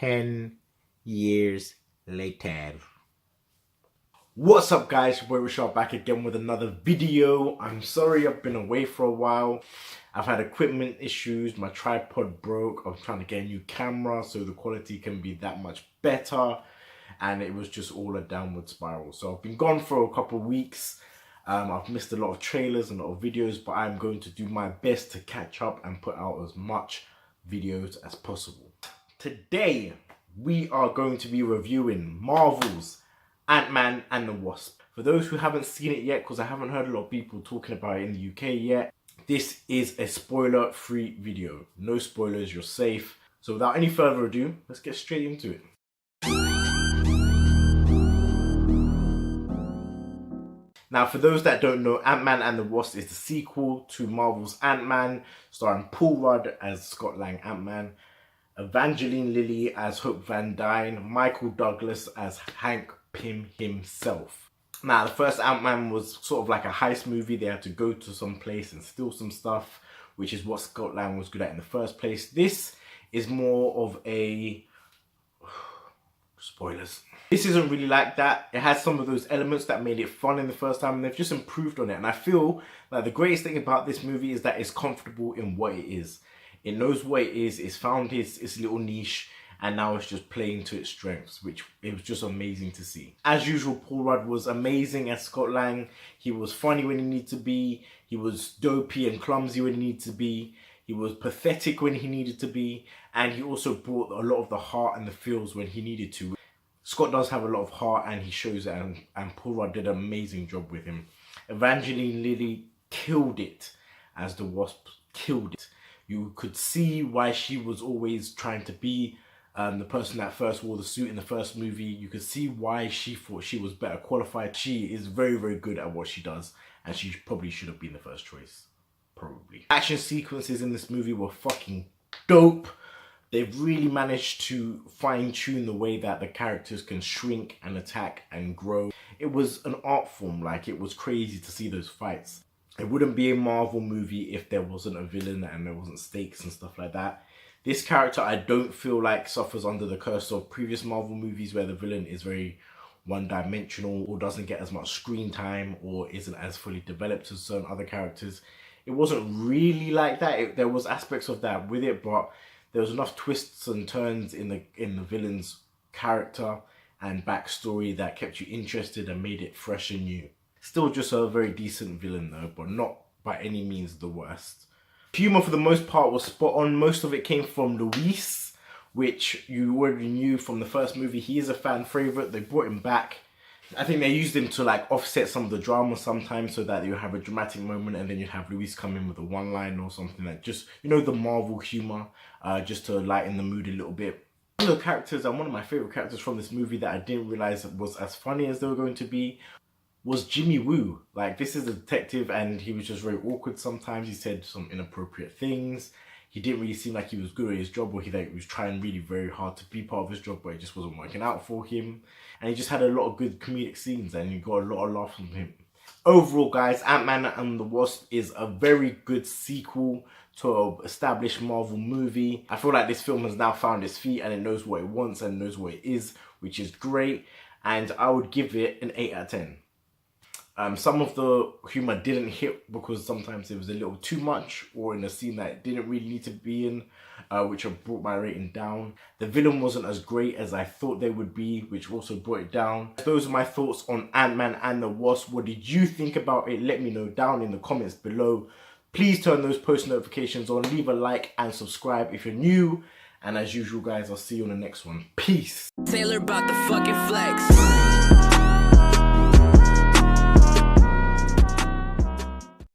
10 years later. What's up guys, your boy Richard back again with another video. I'm sorry I've been away for a while. I've had equipment issues, my tripod broke. I'm trying to get a new camera so the quality can be that much better, and it was just all a downward spiral. So I've been gone for a couple of weeks. I've missed a lot of trailers and a lot of videos, but I'm going to do my best to catch up and put out as much videos as possible. Today we are going to be reviewing Marvel's Ant-Man and the Wasp. For those who haven't seen it yet, because I haven't heard a lot of people talking about it in the UK yet, this is a spoiler-free video. No spoilers, you're safe. So without any further ado, let's get straight into it. Now, for those that don't know, Ant-Man and the Wasp is the sequel to Marvel's Ant-Man, starring Paul Rudd as Scott Lang Ant-Man, Evangeline Lilly as Hope Van Dyne, Michael Douglas as Hank Pym himself. Now, the first Ant-Man was sort of like a heist movie. They had to go to some place and steal some stuff, which is what Scott Lang was good at in the first place. This is more of a... spoilers. This isn't really like that. It has some of those elements that made it fun in the first time, and they've just improved on it. And I feel like the greatest thing about this movie is that it's comfortable in what it is. It knows what it is. It's found its little niche, and now it's just playing to its strengths, which it was just amazing to see. As usual, Paul Rudd was amazing as Scott Lang. He was funny when he needed to be. He was dopey and clumsy when he needed to be. He was pathetic when he needed to be. And he also brought a lot of the heart and the feels when he needed to. Scott does have a lot of heart, and he shows it, and Paul Rudd did an amazing job with him. Evangeline Lilly killed it as the Wasp, killed it. You could see why she was always trying to be the person that first wore the suit in the first movie. You could see why she thought she was better qualified. She is very, very good at what she does, and she probably should have been the first choice. Probably. Action sequences in this movie were fucking dope. They've really managed to fine-tune the way that the characters can shrink and attack and grow. It was an art form. Like, it was crazy to see those fights. It wouldn't be a Marvel movie if there wasn't a villain and there wasn't stakes and stuff like that. This character, I don't feel like suffers under the curse of previous Marvel movies where the villain is very one-dimensional or doesn't get as much screen time or isn't as fully developed as certain other characters. It wasn't really like that. There was aspects of that with it, but there was enough twists and turns in the villain's character and backstory that kept you interested and made it fresh and new. Still just a very decent villain though, but not by any means the worst. Humor for the most part was spot on. Most of it came from Luis, which you already knew from the first movie. He is a fan favorite. They brought him back. I think they used him to like offset some of the drama sometimes so that you have a dramatic moment and then you have Luis come in with a one line or something like just, you know, the Marvel humor, just to lighten the mood a little bit. One of the characters, and one of my favorite characters from this movie that I didn't realize was as funny as they were going to be, was Jimmy Woo. Like, this is a detective and he was just very awkward sometimes. He said some inappropriate things. He didn't really seem like he was good at his job, or he was trying really very hard to be part of his job, but it just wasn't working out for him. And he just had a lot of good comedic scenes and you got a lot of laughs from him. Overall, guys, Ant-Man and the Wasp is a very good sequel to an established Marvel movie. I feel like this film has now found its feet and it knows what it wants and knows what it is, which is great. And I would give it an 8 out of 10. Some of the humor didn't hit because sometimes it was a little too much or in a scene that it didn't really need to be in, which brought my rating down. The villain wasn't as great as I thought they would be, which also brought it down. Those are my thoughts on Ant-Man and the Wasp. What did you think about it? Let me know down in the comments below. Please turn those post notifications on, leave a like and subscribe if you're new. And as usual, guys, I'll see you on the next one. Peace. Taylor about the fucking flex.